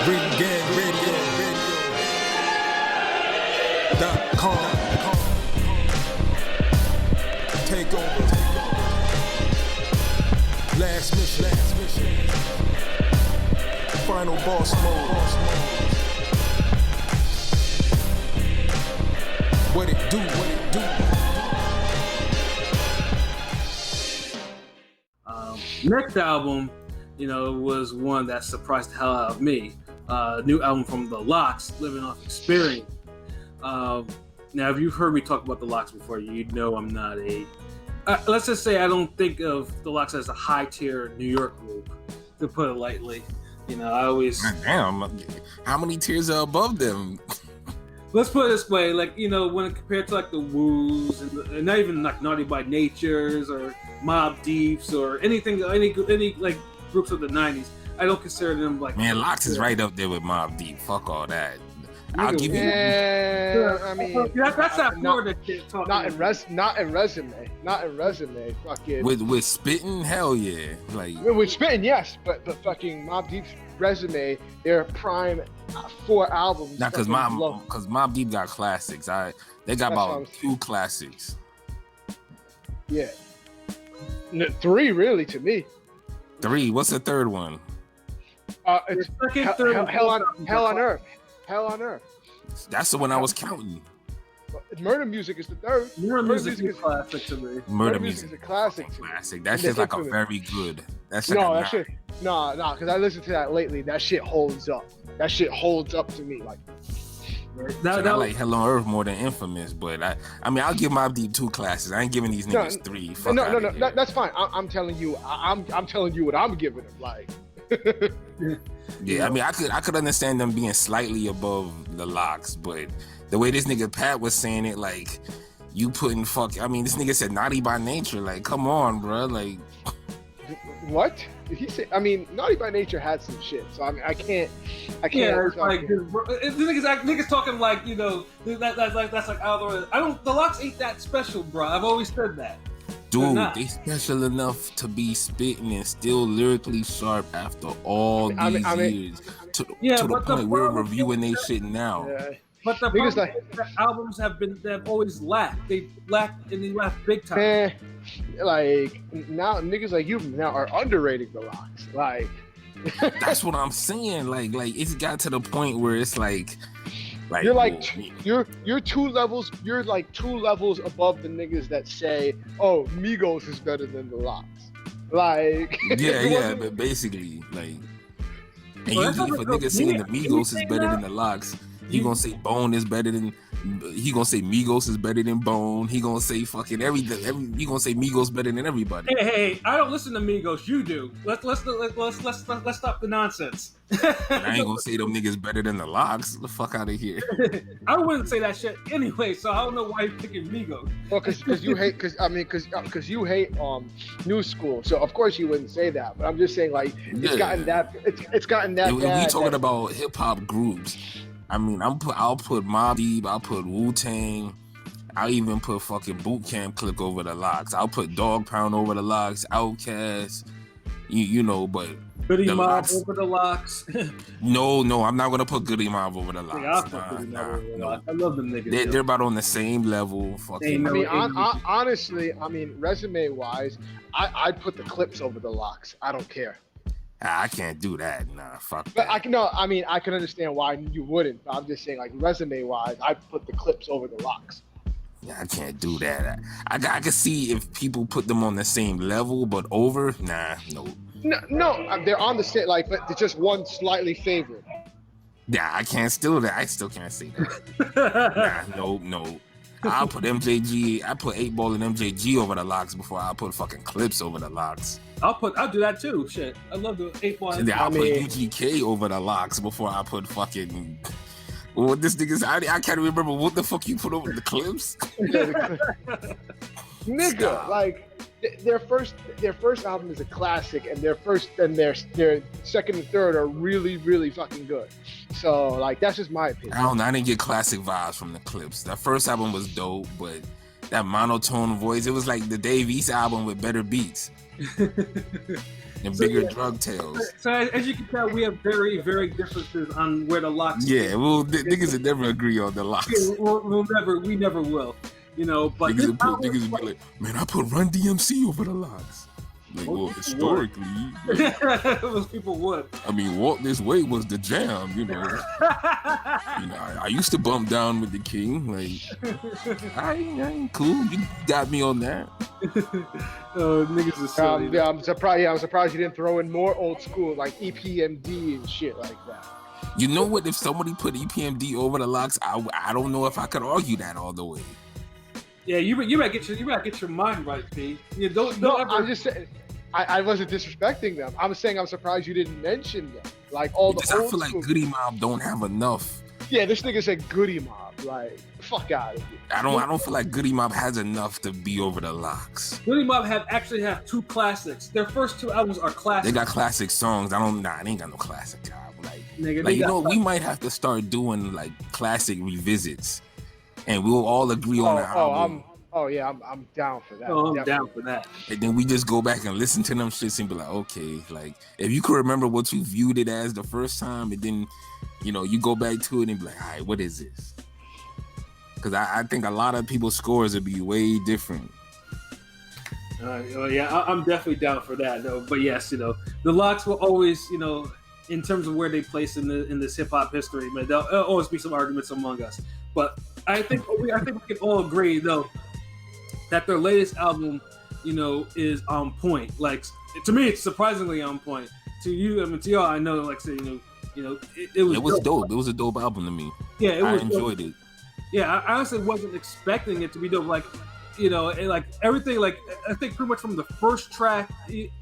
RingGangRadio.com. Take over. Last mission. Final boss mode. What it do? Next album, was one that surprised the hell out of me. New album from the LOX, Living Off Xperience. Now, if you've heard me talk about the LOX before, you know I'm not let's just say I don't think of the LOX as a high-tier New York group, to put it lightly. I always... Damn, how many tiers are above them? Let's put it this way, when compared to the Woos and not even Naughty by Natures or Mobb Deeps or any groups of the '90s, I don't consider them Man, LOX is right up there with Mobb Deep. Fuck all that. I'll give you. I mean, that's not Florida shit talking. Not in resume. Fucking with spitting, hell yeah. With spitting, yes, but fucking Mobb Deep's resume, their prime 4 albums. Not because Mobb Deep got classics. They got about 2 classics. Yeah, 3 really to me. 3. What's the third one? It's Hell on Earth. Hell on Earth. That's the one I was counting. Murder Music is the third. Murder Music is a classic to me. Murder Music is a classic. That shit's a very good. That's no, because I listened to that lately. That shit holds up. That shit holds up to me. I like Hell on Earth more than Infamous, but I'll give Mobb Deep 2 classes. I ain't giving these niggas 3. No. That's fine. I'm telling you. I'm telling you what I'm giving them. Yeah, I could understand them being slightly above the LOX, but the way this nigga Pat was saying it, you putting this nigga said Naughty by Nature, come on, bro, What? He said, Naughty by Nature had some shit, so I can't. Yeah, it's niggas talking that's out of the LOX ain't that special, bro. I've always said that. Dude, they special enough to be spitting and still lyrically sharp after all these years. To the point we're reviewing they shit now. Yeah. But the problem is that albums they've always lacked. They lacked and they lacked big time. Now niggas like you now are underrating the LOX. That's what I'm saying. It's got to the point where it's you're 2 levels. You're 2 levels above the niggas that say, "Oh, Migos is better than the LOX." Yeah, but basically, and usually if a nigga saying the Migos is better than the LOX, he gonna say Bone is better than. He gonna say Migos is better than Bone. He gonna say fucking everything. He gonna say Migos better than everybody. Hey! I don't listen to Migos. You do. Let's stop the nonsense. I ain't gonna say them niggas better than the LOX. Get the fuck out of here. I wouldn't say that shit anyway. So I don't know why you're picking Migos. Well, because you hate you hate new school. So of course you wouldn't say that. But I'm just saying it's gotten that bad. We talking about hip hop groups. I'll put Mobb Deep, I'll put Wu-Tang, I'll even put fucking Boot Camp Click over the LOX. I'll put Dog Pound over the LOX, Outkast, but Goody Mob over the LOX. No, I'm not gonna put Goody Mob over the LOX. Yeah, I'll put Goody Mob over the LOX. I love them niggas. They're about on the same level. Fucking. Honestly, resume wise, I'd put the Clips over the LOX. I don't care. I can't do that. Nah, fuck but that. I can understand why you wouldn't. But I'm just saying, resume-wise, I'd put the Clips over the LOX. Yeah, I can't do that. I can see if people put them on the same level, but over, no. No, they're on the same, but they're just one slightly favored. Yeah, I still can't say that. No. I'll put MJG. I put 8 Ball and MJG over the LOX before I put fucking Clips over the LOX. I'll do that too. Shit, I love the 8 Ball. I'll put UGK over the LOX before I put fucking. What this nigga's? I can't remember what the fuck you put over the Clips. Nigga, their first album is a classic, and their second and third are really, really fucking good. So that's just my opinion. I didn't get classic vibes from the Clips. That first album was dope, but that monotone voice, it was like the Dave East album with better beats. and So, bigger yeah. drug tails. So as you can tell, we have very, very differences on where the LOX. Yeah, well, niggas would never agree on the LOX. Yeah, we never will. You know, but Niggas would be like, man, I put Run DMC over the LOX. Like, well, historically, most people would. I mean, Walk This Way was the jam, you know. I used to bump down with the King. Like, I ain't cool. You got me on that. Niggas are silly. Yeah, I'm surprised. Yeah, I'm surprised you didn't throw in more old school like EPMD and shit like that. You know what? If somebody put EPMD over the LOX, I don't know if I could argue that all the way. Yeah, you better get your mind right, P. You don't No, ever. I'm just saying. I wasn't disrespecting them. I'm saying I'm surprised you didn't mention them. Like all the old I feel like school. Goody Mob don't have enough. Yeah, this nigga said Goody Mob. Like, fuck out of here. I don't feel like Goody Mob has enough to be over the LOX. Goody Mob actually have two classics. Their first two albums are classics. They got classic songs. They ain't got no classic album. Nigga, we might have to start doing like classic revisits, and we'll all agree on the album. I'm down for that. I'm down for that. And then we just go back and listen to them shits and be like, okay, like if you could remember what you viewed it as the first time, and then you go back to it and be like, all right, what is this? Because I think a lot of people's scores would be way different. I'm definitely down for that. Though. But yes, the LOX will always, in terms of where they place in this hip hop history, man, there'll always be some arguments among us. But I think we can all agree though that their latest album, is on point. Like to me, it's surprisingly on point. To you, to y'all, I know, like say, it was dope. It was a dope album to me. Yeah, I enjoyed it. Yeah, I honestly wasn't expecting it to be dope. Like, and like everything. Like I think pretty much from the first track,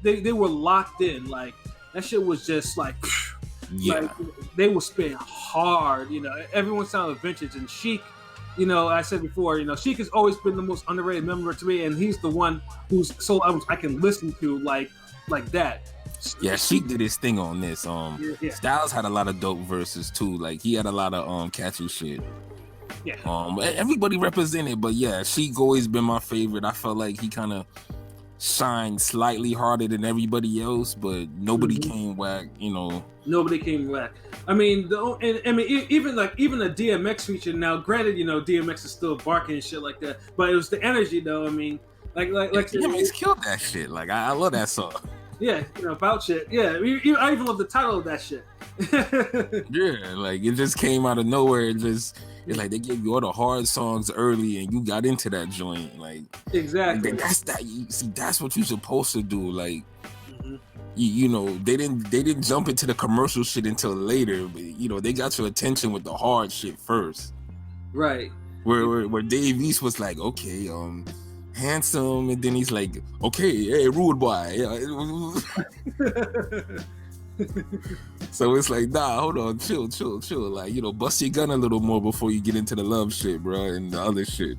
they were locked in. Like that shit was just like, like they were spitting hard. Everyone sounded vintage and Chic. I said before, Chic has always been the most underrated member to me, and he's the one whose solo albums I can listen to like that. Yeah, Chic did his thing on this. Yeah. Styles had a lot of dope verses too. Like he had a lot of catchy shit. Yeah. Everybody represented, but yeah, Chic always been my favorite. I felt like he kind of shined slightly harder than everybody else, but nobody came whack. Nobody came whack. I mean, even the DMX feature. Now, granted, DMX is still barking and shit like that, but it was the energy, though. I mean, like DMX killed that shit. Like I love that song. Yeah, about shit. Yeah, I even love the title of that shit. Yeah, like it just came out of nowhere. It's like they gave you all the hard songs early, and you got into that joint. Like exactly. That's what you're supposed to do. Like they didn't jump into the commercial shit until later. But they got your attention with the hard shit first. Right. Where Dave East was like, okay, handsome, and then he's like, okay, hey, rude boy. So it's like, nah, hold on, chill. Like, bust your gun a little more before you get into the love shit, bro, and the other shit.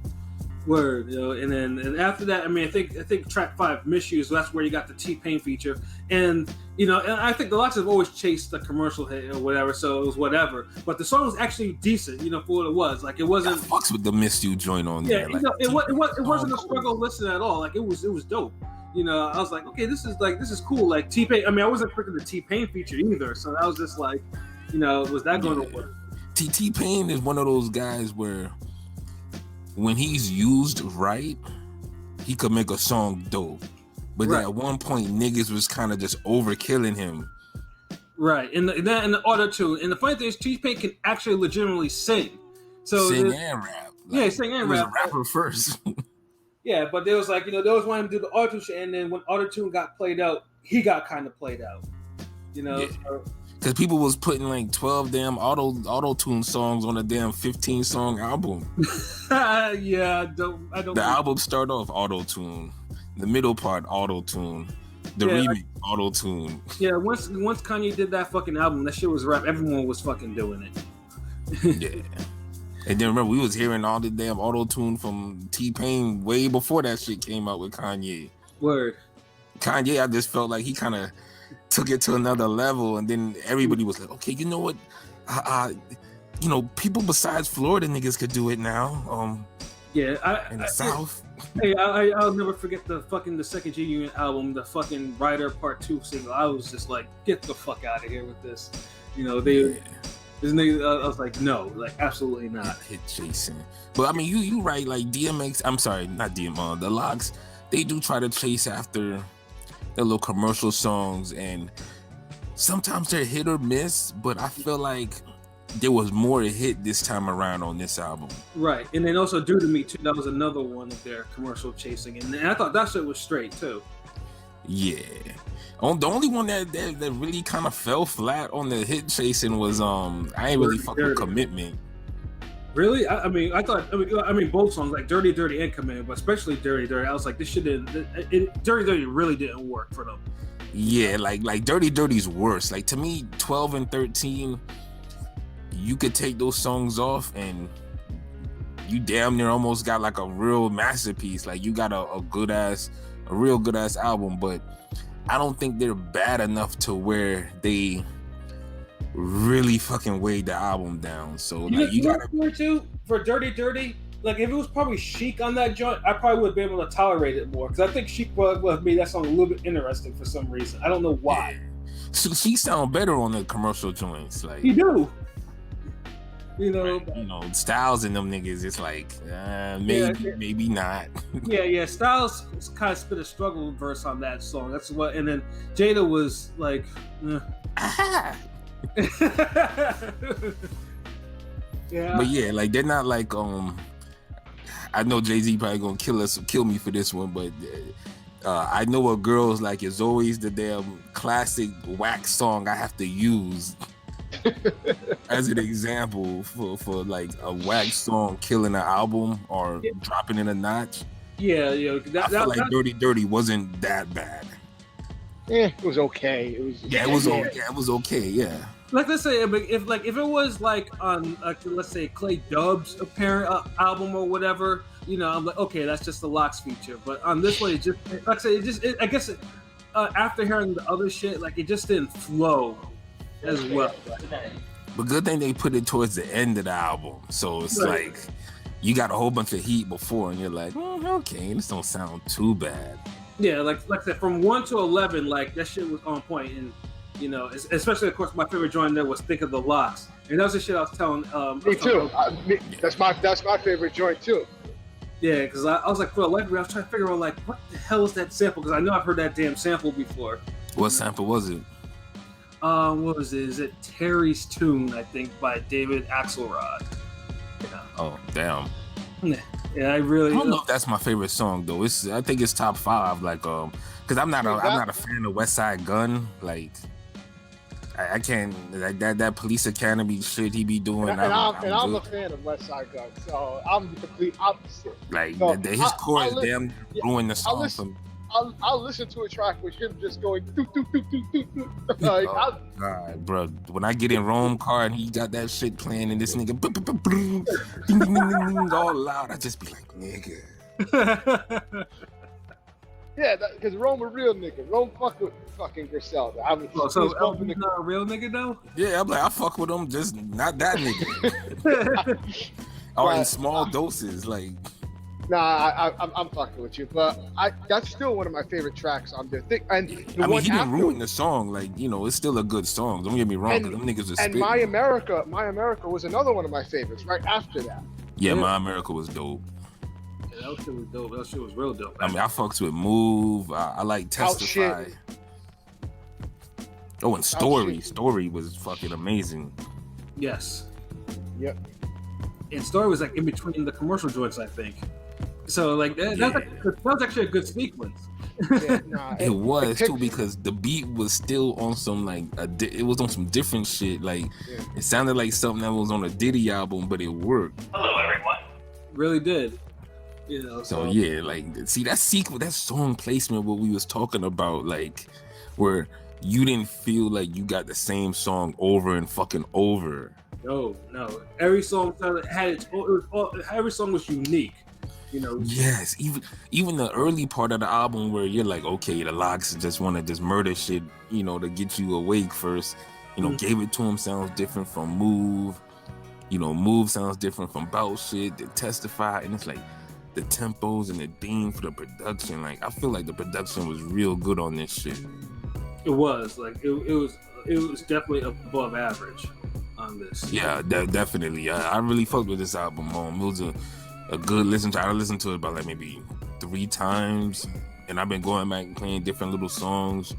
Word, and after that, I think track 5, Misuse, that's where you got the T-Pain feature, and and I think the LOX have always chased the commercial hit or whatever, so it was whatever. But the song was actually decent, for what it was. Like it wasn't. I fucks with the Miss You joint on there. Like, it wasn't a struggle listen at all. Like it was dope. I was like, okay, this is cool. Like T-Pain. I wasn't picking the T-Pain feature either, so that was just like, was that going to work? T-Pain is one of those guys where, when he's used right, he could make a song dope. But then at one point, niggas was kind of just overkilling him. Right, and the auto-tune. And the funny thing is, T-Pain can actually legitimately sing. So sing and rap. Like, sing and rap. He was a rapper first. Yeah, but there was like, they always wanted him to do the auto-tune, and then when auto-tune got played out, he got kind of played out. Because people was putting like 12 damn auto-tune songs on a damn 15-song album. Yeah, I don't. The album start off auto-tune, the middle part auto-tune, the remix auto-tune. Yeah, once Kanye did that fucking album, that shit was rap. Everyone was fucking doing it. Yeah. And then remember, we was hearing all the damn auto-tune from T-Pain way before that shit came out with Kanye. Word. Kanye, I just felt like he kind of took it to another level, and then everybody was like, okay, you know what? People besides Florida niggas could do it now. In the South. Hey, I'll never forget the second G Unit album, the fucking Rider Part 2 single. I was just like, get the fuck out of here with this. You know, I was like, no, like absolutely not. Hit chasing. But I mean, you right, like DMX, I'm sorry, not DMX, the LOX, they do try to chase after their little commercial songs, and sometimes they're hit or miss, but I feel like there was more to hit this time around on this album. Right, and then also Due to Me too, that was another one of their commercial chasing, and I thought that shit was straight too. Yeah. The only one that really kind of fell flat on the hit chasing was I ain't really fuck with Commitment. Really? I mean, both songs, like Dirty Dirty and Commitment, but especially Dirty Dirty. I was like, this shit didn't. Dirty Dirty really didn't work for them. Yeah, like Dirty Dirty's worse. Like to me, 12 and 13, you could take those songs off and you damn near almost got like a real masterpiece. Like you got a real good ass album, but I don't think they're bad enough to where they really fucking weighed the album down. So like you gotta for Dirty Dirty. Like if it was probably Chic on that joint, I probably would be able to tolerate it more, because I think Chic would have made that song a little bit interesting for some reason. I don't know why. Yeah. So she sound better on the commercial joints. Like you do. You know, right. Styles and them niggas, it's like maybe not. yeah. Styles kind of spit a struggle verse on that song. That's what, and then Jada was like, yeah. But yeah, like they're not like I know Jay-Z probably gonna kill me for this one, but I know what girls like. It's always the damn classic wax song I have to use as an example for like a wax song killing an album or dropping in a notch. Yeah, I feel like Dirty Dirty wasn't that bad. It was okay. It was okay. Yeah. Like let's say if it was like on let's say Clay Dub's apparent album or whatever, I'm like, okay, that's just the LOX feature. But on this one, it just like I say, I guess after hearing the other shit, like it just didn't flow as well. But good thing they put it towards the end of the album, so it's like you got a whole bunch of heat before, and you're like, okay, this don't sound too bad. Yeah, like I said, from 1 to 11, like that shit was on point, and especially of course my favorite joint there was Think of the LOX, and that was the shit I was telling. Me too. That's my favorite joint too. Yeah, because I was like, for the life of me, I was trying to figure out like what the hell is that sample, because I know I've heard that damn sample before. What sample was it? What was it? Is it Terry's Tune? I think by David Axelrod. Yeah. Oh damn. Yeah, I don't know if that's my favorite song though. I think it's top 5. Like because I'm not a fan of West Side Gun. Like I can't like that Police Academy shit he be doing. And I'm a fan of West Side Gun, so I'm the complete opposite. Like his chorus damn ruined the song for me. I'll listen to a track with him just going doo, doo, doo, doo, doo, doo. God, bro. When I get in Rome car and he got that shit playing and this nigga all loud, I just be like, nigga. Yeah, because Rome a real nigga. Rome fuck with fucking Griselda. So he's not a real nigga though? Yeah, I'm like, I fuck with him, just not that nigga. Or in small doses, like. Nah, I'm fucking with you, but that's still one of my favorite tracks on there. He didn't ruin the song, like it's still a good song. Don't get me wrong, because them niggas are spitting. And My America was another one of my favorites right after that. Yeah, My America was dope. Yeah, that shit was dope. That shit was real dope. I mean, I fucks with Move. I like Testify. Oh, and Story was fucking amazing. Yes. Yep. And Story was like in between the commercial joints, I think. So like that was actually a good sequence. It was too, because the beat was still on some like it was on some different shit. Like it sounded like something that was on a Diddy album, but it worked. Hello, everyone. Really did. So yeah, like see that sequence, that song placement, what we was talking about, like where you didn't feel like you got the same song over and fucking over. No. Every song had every song was unique. Yes, even the early part of the album where you're like, okay, the LOX just want to just murder shit, to get you awake first. Gave It To Him sounds different from Move. Move sounds different from Bout Shit, then Testify, and it's like the tempos and the theme for the production. Like I feel like the production was real good on this shit. It was like it was definitely above average on this. Yeah, definitely. I really fucked with this album. It was a good listen to. I listened to it about like maybe 3 times, and I've been going back and playing different little songs.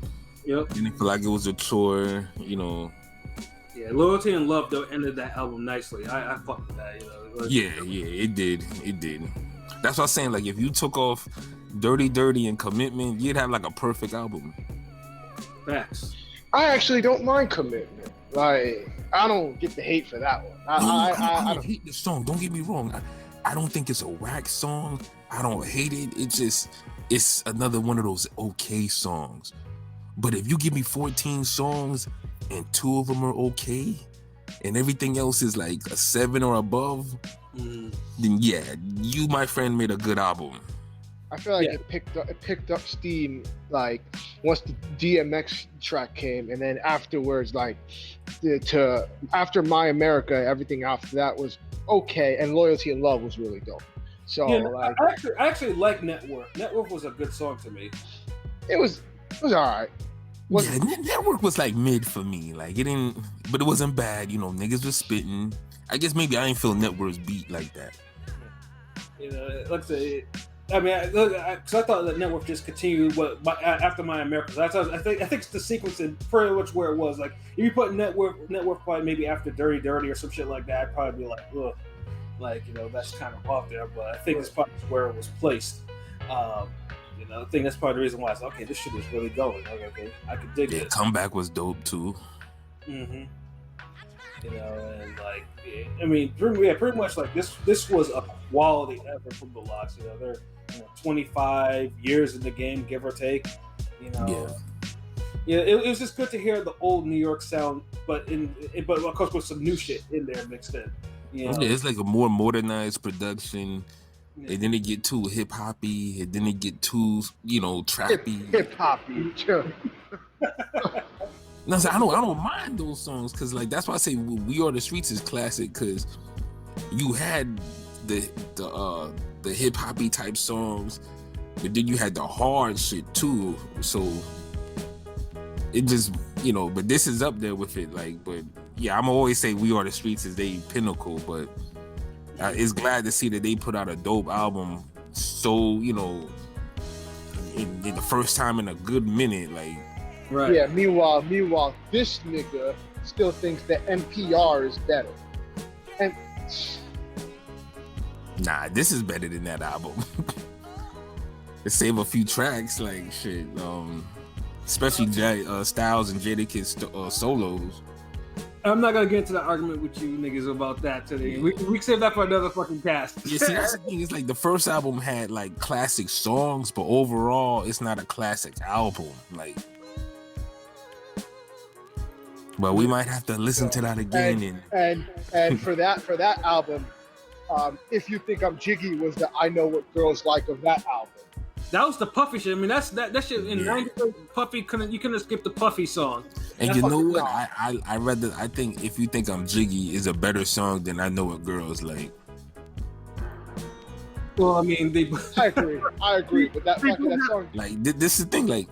Yep. Didn't feel like it was a chore, you know. Yeah, Loyalty and Love though ended that album nicely. I fucked with that, you know. Yeah, it did. That's what I was saying. Like if you took off Dirty Dirty and Commitment, you'd have like a perfect album. Facts. I actually don't mind Commitment. Like, I don't get the hate for that one. I don't hate the song. Don't get me wrong. I don't think it's a whack song. I don't hate it. It's another one of those okay songs. But if you give me 14 songs and 2 of them are okay, and everything else is like a 7 or above, then yeah, you, my friend, made a good album. I feel like it picked up steam like once the DMX track came, and then afterwards, like after My America, everything after that was okay, and Loyalty and Love was really dope. So like, I actually like Network. Network was a good song to me. It was all right. Network was like mid for me. Like it didn't, but it wasn't bad. You know, niggas was spitting. I guess maybe I didn't feel Network's beat like that. You know, like I say, I mean, because I thought that Network just continued after My America. I think it's the sequence and pretty much where it was. Like if you put Network probably maybe after Dirty Dirty or some shit like that, I'd probably be like, ugh, like, you know, that's kind of off there. But I think it's probably where it was placed. You know, I think that's part of the reason why I said, okay, this shit is really going. Okay, I could dig it. Comeback was dope too. Mm-hmm. You know, and like, I mean, pretty much like this was a quality effort from the LOX. You know, they're 25 years in the game, give or take. You know, it was just good to hear the old New York sound, but of course with some new shit in there mixed in. You know? Yeah, it's like a more modernized production. Yeah. It didn't get too hip hoppy. It didn't get too, you know, trappy. Hip hoppy. No, I don't mind those songs because like that's why I say We Are the Streets is classic because you had the hip hoppy type songs, but then you had the hard shit too. So it just, you know, but this is up there with it. Like, but yeah, I'm always say We Are the Streets is they pinnacle, but it's glad to see that they put out a dope album. So, you know, in the first time in a good minute, like. Right. Yeah. Meanwhile, this nigga still thinks that NPR is better. And nah, this is better than that album. It save a few tracks, like shit. Especially Styles and Jadakiss solos. I'm not gonna get into the argument with you niggas about that today. We can save that for another fucking cast. Yeah, see, that's the thing. It's like the first album had like classic songs, but overall, it's not a classic album. Like. But we might have to listen to that again. And for that album, If You Think I'm Jiggy was the I Know What Girls Like of that album. That was the Puffy shit. I mean, that shit in '93. Puffy you couldn't skip the Puffy song. And you know what? I think If You Think I'm Jiggy is a better song than I Know What Girls Like. Well, I mean, I agree. But that song. Like this is the thing. Like.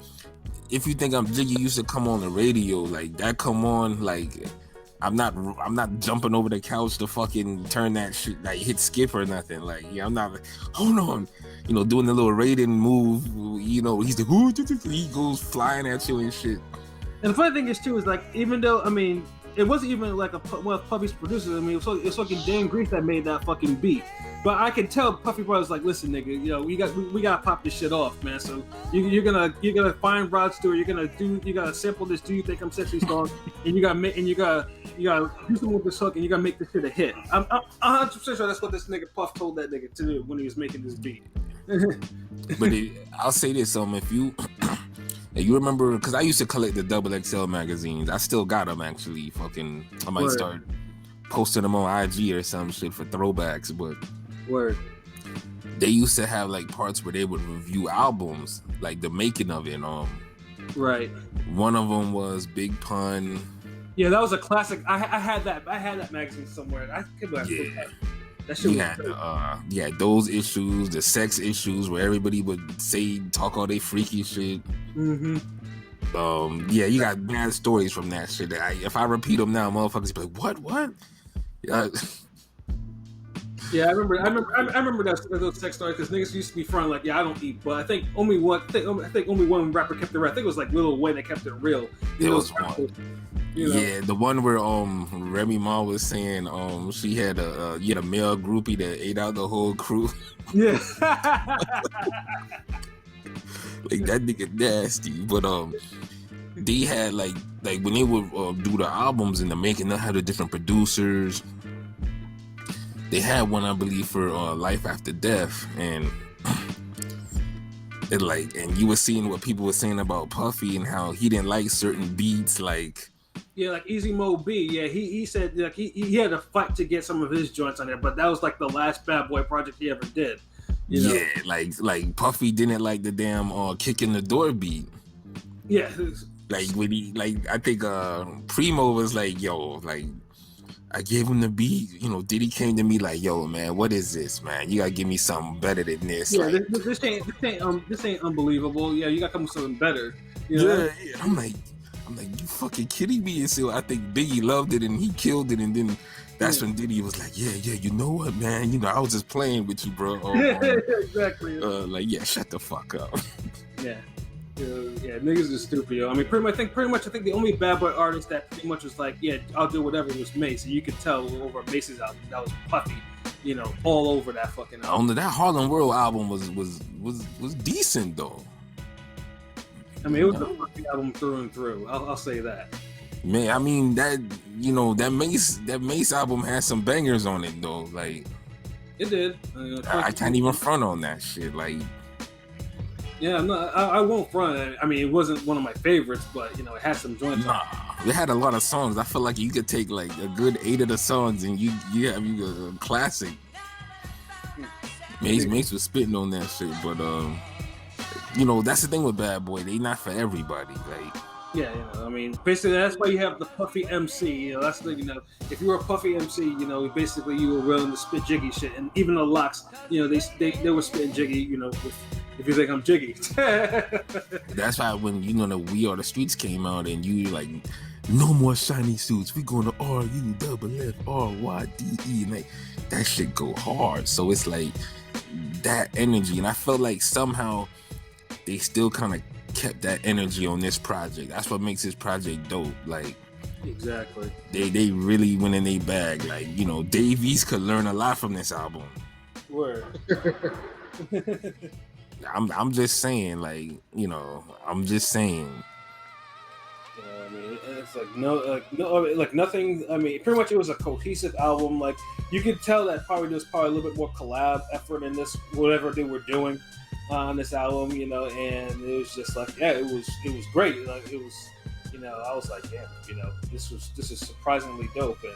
If You Think I'm Jiggy used to come on the radio, like that come on, like I'm not jumping over the couch to fucking turn that shit, like hit skip or nothing. Like, yeah, I'm not, hold on, you know, doing the little Raiden move, you know, he's like, he goes flying at you and shit. And the funny thing is too, is like, even though, I mean, it wasn't even like one of Puffy's producers. I mean, it was fucking Dan Grease that made that fucking beat. But I can tell Puffy Brothers like, listen, nigga, you know, we gotta pop this shit off, man. So you're gonna find Rod Stewart. You gotta sample this "Do You Think I'm Sexy" song, and you gotta do something with this hook, and you gotta make this shit a hit. I'm 100% sure that's what this nigga Puff told that nigga to do when he was making this beat. But I'll say this, if you remember, because I used to collect the XXL magazines. I still got them actually. I might start posting them on IG or some shit for throwbacks, but. Word. They used to have like parts where they would review albums, like the making of it. Right. One of them was Big Pun. Yeah, that was a classic. I had that magazine somewhere. That shit You was had great. those issues, the sex issues where everybody would talk all they freaky shit. Mm-hmm. You got bad stories from that shit. If I repeat them now, motherfuckers be like, what? Yeah, I remember those sex stories because niggas used to be fronting like, yeah, I don't eat, but I think only one rapper kept it real. I think it was like Lil Wayne that kept it real. There was one. Yeah, the one where Remy Ma was saying she had a male groupie that ate out the whole crew. Yeah. Like that nigga nasty. But they had like when they would do the albums and the making, they had the different producers. They had one, I believe, for Life After Death, and and you were seeing what people were saying about Puffy and how he didn't like certain beats, like. Yeah, like Easy Mo B. Yeah, he said like he had to fight to get some of his joints on there, but that was like the last Bad Boy project he ever did. You know? Yeah, like Puffy didn't like the damn kick in the door beat. Yeah. Like when I think Primo was like, yo, like I gave him the beat, Diddy came to me like, yo, man, what is this, man? You gotta give me something better than this. Yeah, like, this ain't unbelievable. Yeah, you gotta come with something better. You know? Yeah. I'm like, you fucking kidding me? And so I think Biggie loved it and he killed it, and then that's when Diddy was like, yeah, you know what, man? I was just playing with you, bro. Exactly. Shut the fuck up. Yeah, niggas is stupid, yo. I mean, pretty much, I think the only Bad Boy artist that pretty much was like, yeah, I'll do whatever was Mace, and you could tell over Mace's album that was Puffy, all over that fucking album. Only that Harlem World album was decent though. I mean, it was a fucking album through and through. I'll say that. Man, I mean that that Mace album has some bangers on it though. Like it did. I can't even front on that shit. Like. Yeah, no, I won't front. I mean, it wasn't one of my favorites, but it had some joints. Nah, it had a lot of songs. I feel like you could take like a good 8 of the songs and you have a classic. Mace was spitting on that shit, but that's the thing with Bad Boy. They not for everybody. Like. Yeah, I mean, basically that's why you have the Puffy MC. That's the if you were a Puffy MC, basically you were willing to spit jiggy shit, and even the LOX, they were spitting jiggy, if you think I'm jiggy. That's why when the We Are the Streets came out and you like, no more shiny suits, we going to RUFFRYDE, and like that shit go hard. So it's like that energy, and I felt like somehow they still kind of kept that energy on this project. That's what makes this project dope. Like exactly, they really went in their bag. Like Dave East could learn a lot from this album. Word. I'm just saying, like I'm just saying. I mean, it's like nothing. I mean, pretty much it was a cohesive album. Like you could tell that there was probably a little bit more collab effort in this, whatever they were doing on this album, and it was just like, yeah, it was great. Like it was, I was like, yeah, this is surprisingly dope, and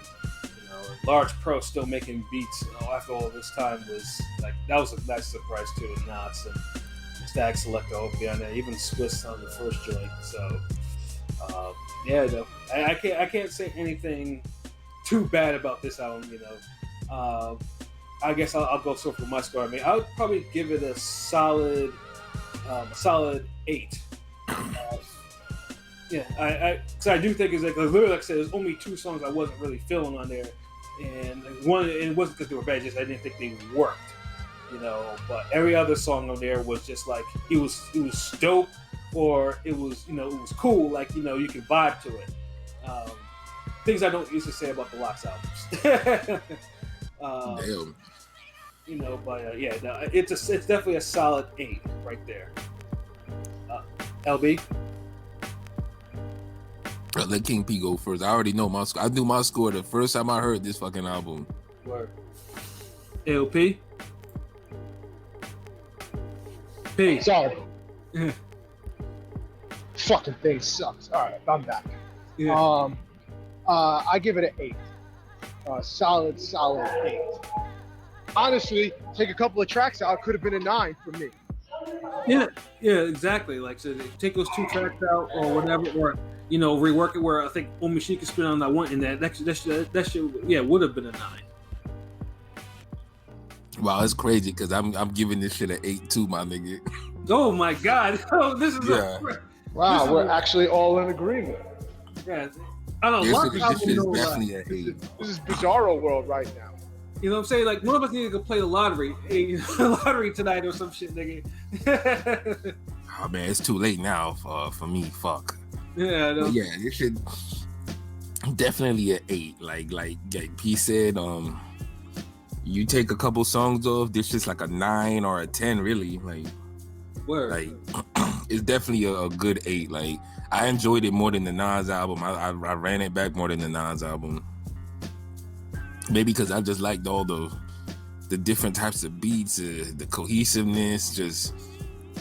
Large Pro still making beats after all this time was like, that was a nice surprise too. And Knots and Stag Selector will be on there, even Swiss on the first joint. So I can't say anything too bad about this album. I guess I'll go for my score. I mean, I would probably give it a solid 8. Because I do think it's like literally, like I said, there's only 2 songs I wasn't really feeling on there, and one, it wasn't because they were bad, just I didn't think they worked, But every other song on there was just like it was dope, or it was it was cool, like you can vibe to it. Things I don't usually say about the LOX albums. Damn. But it's definitely a solid 8 right there. LB. Let King P go first. I already know my score. I knew my score the first time I heard this fucking album. Word. AOP. P. Sorry. Fucking thing sucks. All right, I'm back. Yeah. I give it an 8. Solid 8. Honestly, take a couple of tracks out, could have been a 9 for me. Yeah, exactly. Like, so take those 2 tracks out or whatever, or rework it where I think Omi She could spin on that one, and that should would have been a 9. Wow, it's crazy because I'm giving this shit an 8 too, my nigga. Oh my God! Oh, this is Yeah. Wow, we're actually all in agreement. Yeah, I don't know. This shit is definitely an 8. This is bizarro world right now. You know what I'm saying? Like, one of us need to go play the lottery, lottery tonight or some shit, nigga. Oh man, it's too late now for me. Fuck. Yeah, I know. But yeah, this shit definitely an 8. Like P said, you take a couple songs off, this shit's like a 9 or a 10, really. Word. Like it's definitely a good 8. Like I enjoyed it more than the Nas album. I ran it back more than the Nas album. Maybe because I just liked all the different types of beats, the cohesiveness, just,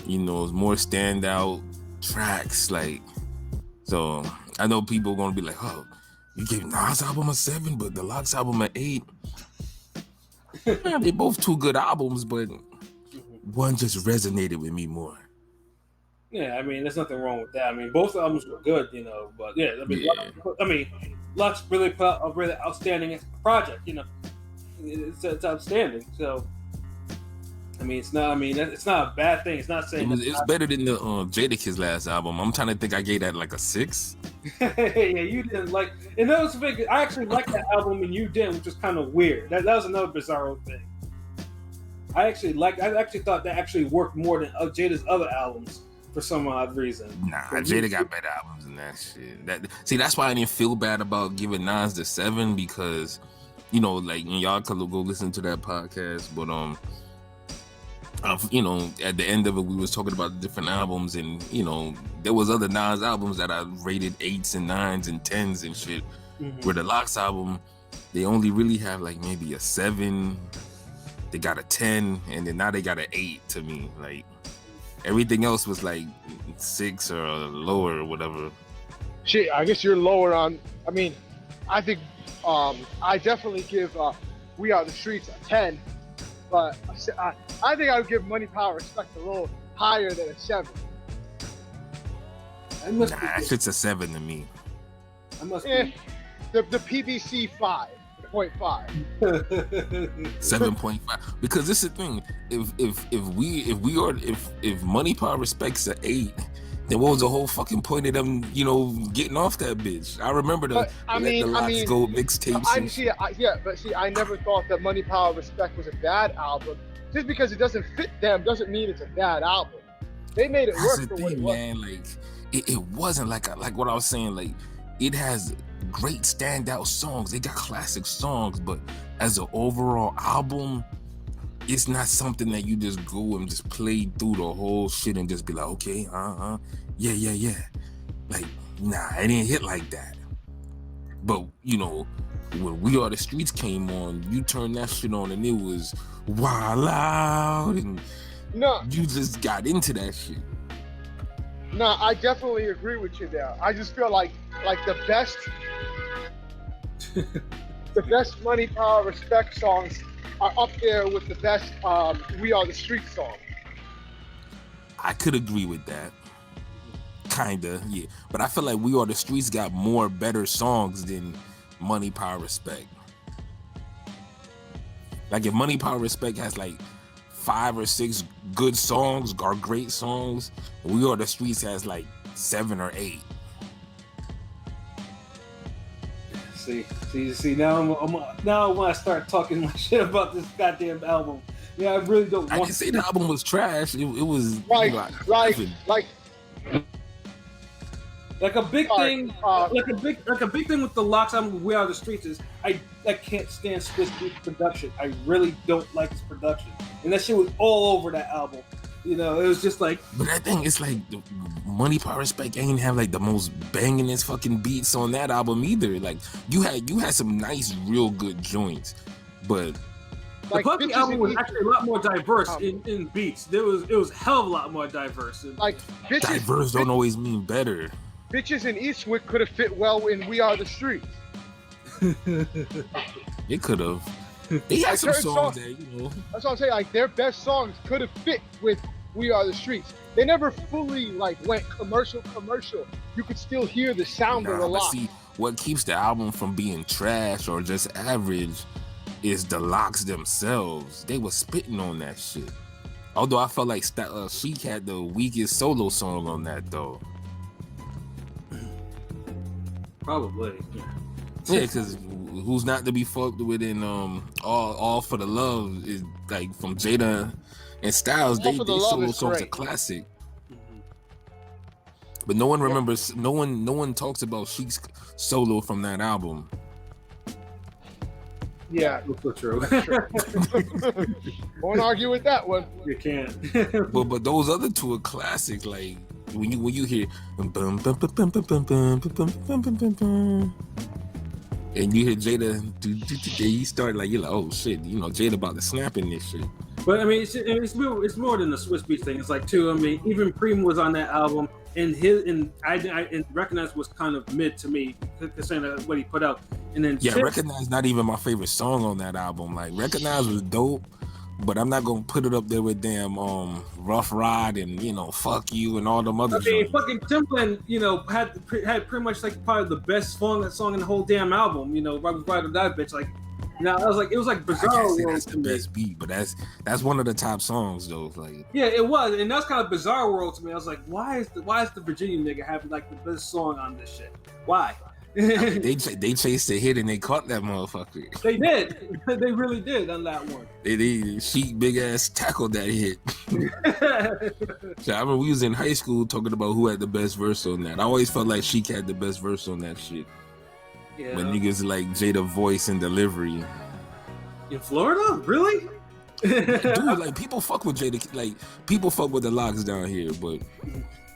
you know, more standout tracks. Like, so I know people are gonna be like, oh, you gave Nas album a 7, but the LOX album an 8. Yeah, they're both 2 good albums, but one just resonated with me more. Yeah, I mean, there's nothing wrong with that. I mean, both albums were good, you know, but yeah, I mean, LOX really put out a really outstanding project, you know. It's outstanding. So, I mean, it's not a bad thing. It's not saying it's better than the Jadakiss last album. I'm trying to think. I gave that like a 6. Yeah, you didn't like. And that was big. I actually liked that album, and you didn't, which was kind of weird. That was another bizarro thing. I actually thought that actually worked more than Jada's other albums for some odd reason. Nah, Jada got better albums than that shit. That's why I didn't feel bad about giving Nas the 7, because, you know, like, y'all could go listen to that podcast, but you know, at the end of it, we was talking about the different albums, and, you know, there was other Nas albums that I rated 8s and 9s and 10s and shit. Mm-hmm. Where the LOX album, they only really have like maybe a 7. They got a 10, and then now they got an 8 to me. Like, everything else was like 6 or lower or whatever. Shit, I guess you're lower on. I mean, I think I definitely give We Are the Streets a 10, but I think I would give Money, Power, Respect a little higher than a 7. That shit's a 7 to me. I must be. The PBC 5.5. 7.5, because this is the thing. If Money, Power, Respect's an 8, then what was the whole fucking point of them, you know, getting off that bitch? I remember the LOX Go mixtapes. I never thought that Money, Power, Respect was a bad album. Just because it doesn't fit them doesn't mean it's a bad album. They made it work for what it was. Man, like it wasn't like what I was saying. Like, it has great standout songs. They got classic songs, but as an overall album, it's not something that you just go and just play through the whole shit and just be like, okay, yeah. Like, nah, it didn't hit like that. But, you know, when We Are the Streets came on, you turned that shit on and it was wild out, and you just got into that shit. No, I definitely agree with you there. I just feel like the best Money, Power, Respect songs are up there with the best We Are the Streets song. I could agree with that. Kinda, yeah. But I feel like We Are the Streets got more better songs than Money, Power, Respect. Like, if Money, Power, Respect has like 5 or 6 good songs or great songs, We Are the Streets has like 7 or 8. See. Now I want to start talking my shit about this goddamn album. Yeah, I really don't want. I didn't say the album was trash. It was like a big thing. Like a big thing with the LOX album, We Are the Streets, is I can't stand Swiss Beats production. I really don't like his production, and that shit was all over that album. You know, it was just like. But that thing, it's like Money, Power, Respect ain't have like the most bangingest fucking beats on that album either. Like, you had some nice, real good joints, but the Puppy album was actually a lot more diverse in beats. It was a hell of a lot more diverse. Diverse don't always mean better. Bitches in Eastwood could have fit well in We Are the Streets. It could have. They had some songs that, you know. That's what I'm saying. Like, their best songs could have fit with We Are the Streets. They never fully went commercial. You could still hear the sound of the LOX. See, what keeps the album from being trash or just average is the LOX themselves. They were spitting on that shit. Although I felt like Sheik had the weakest solo song on that though. Probably. Yeah, because who's not to be fucked with in all for the love is like from Jada and Styles. They solo songs are classic. But no one remembers. No one talks about Sheik's solo from that album. Yeah, that's true. Won't argue with that one. You can't. but those other two are classics. Like when you hear and you hear Jada, you start like you're like, oh shit, you know Jada about to snap in this shit. But I mean, it's more than the Swiss Beats thing. It's like too. I mean, even Primo was on that album, and I Recognize was kind of mid to me, considering what he put out. And then Recognize not even my favorite song on that album. Like Recognize was dope, but I'm not gonna put it up there with damn Rough Ride and Fuck You and all them other. I mean, fucking Timbaland, had pretty much like probably the best song in the whole damn album. Right with that bitch. Like, it was like Bizarre World. That's the best beat, but that's one of the top songs though. Like, yeah, it was, and that's kind of Bizarre World to me. I was like, why is the Virginia nigga having like the best song on this shit? Why? they chased the hit and they caught that motherfucker. They did. They really did on that one. Sheik big ass tackled that hit. So I remember we was in high school talking about who had the best verse on that. I always felt like Sheik had the best verse on that shit. Yeah. But niggas like Jada voice and delivery. In Florida? Really? Dude, like people fuck with Jada. Like people fuck with the LOX down here, but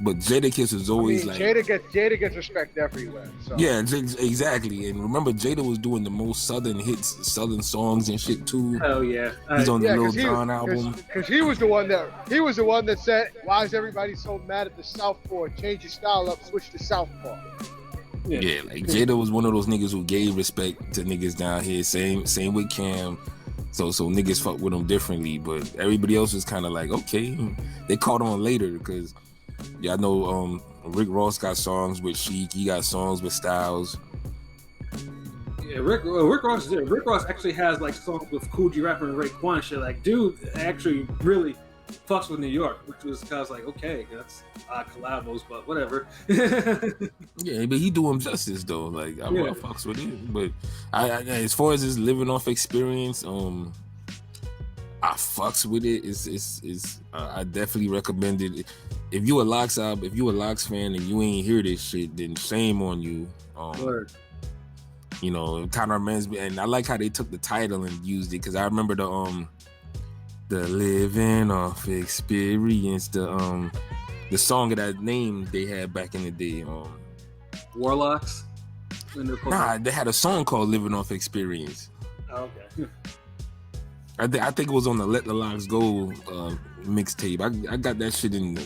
Jadakiss is always like Jada gets respect everywhere. So. Yeah, exactly. And remember, Jada was doing the most southern hits, southern songs and shit too. Hell yeah, he's on the Lil Jon album. Because he was the one that said, "Why is everybody so mad at the Southpaw? Change your style up, switch to Southpaw." Yeah, like Jada was one of those niggas who gave respect to niggas down here. Same with Cam. So niggas fuck with him differently, but everybody else was kind of like, okay, they caught on later because. Yeah, I know Rick Ross got songs with Sheik. He got songs with Styles. Yeah, Rick Ross actually has like songs with Kool G Rapper and Raekwon and shit. Like, dude actually really fucks with New York, which was kind of like, okay, that's odd collabos, but whatever. Yeah, but he do him justice though. Like, I fucks with it. But I as far as his living off experience, I fucks with it. It's I definitely recommend it. If you a LOX fan and you ain't hear this shit, then shame on you. It kind of reminds me, and I like how they took the title and used it because I remember the living off experience, the song of that name they had back in the day. Warlocks. Nah, they had a song called "Living Off Experience." Oh, okay. I think it was on the Let the LOX Go mixtape. I got that shit in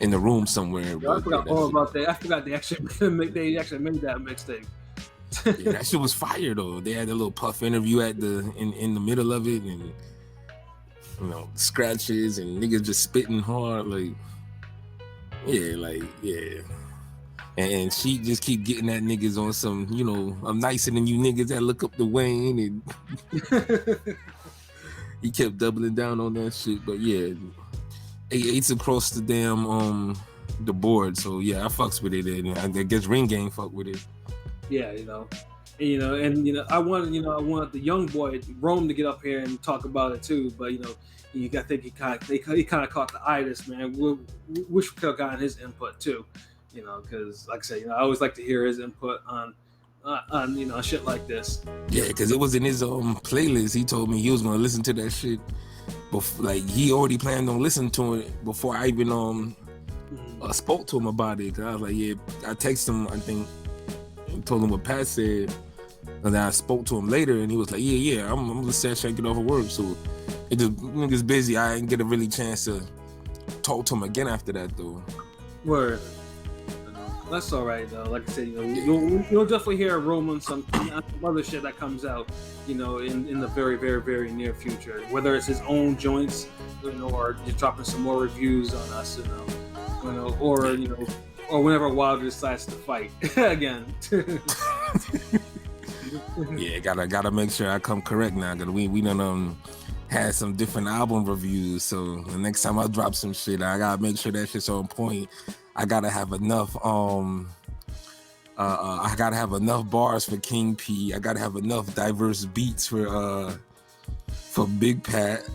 the room somewhere. I forgot all about that. I forgot they actually made that mixtape. Yeah, that shit was fire though. They had a little Puff interview in the middle of it, and scratches and niggas just spitting hard, like and she just keep getting at niggas on some, I'm nicer than you niggas that look up to Wayne, and he kept doubling down on that shit. But yeah, 8's across the damn the board. So yeah, I fucks with it, and I guess Ring Gang fuck with it. Yeah, I wanted the young boy Rome to get up here and talk about it too. But you got to think he kind of caught the itis, man. We wish we could have gotten his input too. Because like I said, I always like to hear his input on shit like this. Yeah, because it was in his playlist. He told me he was gonna listen to that shit. Like he already planned on listening to it before I even spoke to him about it. Cause I was like, yeah, I texted him. I think told him what Pat said, and then I spoke to him later, and he was like, yeah, I'm gonna say I get off of work. So it just niggas busy. I didn't get a really chance to talk to him again after that though. Word. That's all right though. Like I said, you'll definitely hear a rumor on some other shit that comes out, in the very, very, very near future. Whether it's his own joints, or just dropping some more reviews on us, or whenever Wilder decides to fight again. Yeah, gotta make sure I come correct now, cause we done had some different album reviews. So the next time I drop some shit, I gotta make sure that shit's on point. I gotta have enough I gotta have enough bars for King P. I gotta have enough diverse beats for Big Pat.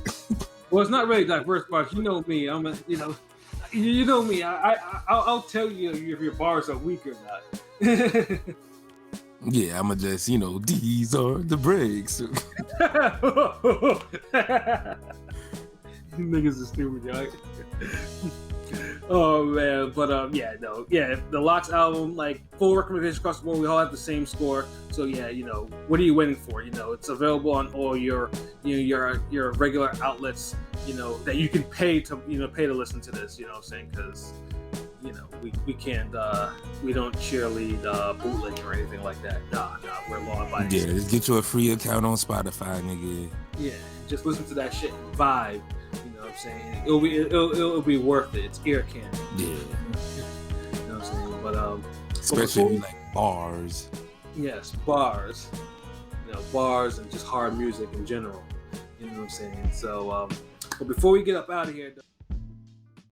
Well, it's not really diverse bars. You know me. You know me. I'll tell you if your bars are weak or not. Yeah, I'ma just, these are the breaks. Niggas are stupid, y'all. Oh man, but the LOX album, like, full recommendations across the board. We all have the same score, so yeah, what are you waiting for? It's available on all your regular outlets, that you can pay to listen to this. You know what I'm saying? Because we can't we don't cheerlead bootleg or anything like that. Nah, we're law abiding. Yeah, just get you a free account on Spotify, nigga. Yeah, just listen to that shit and vibe. You know what I'm saying? It'll be worth it. It's ear candy. Yeah. You know what I'm saying? But especially if you like bars. Yes, bars. Bars and just hard music in general. You know what I'm saying? So but before we get up out of here,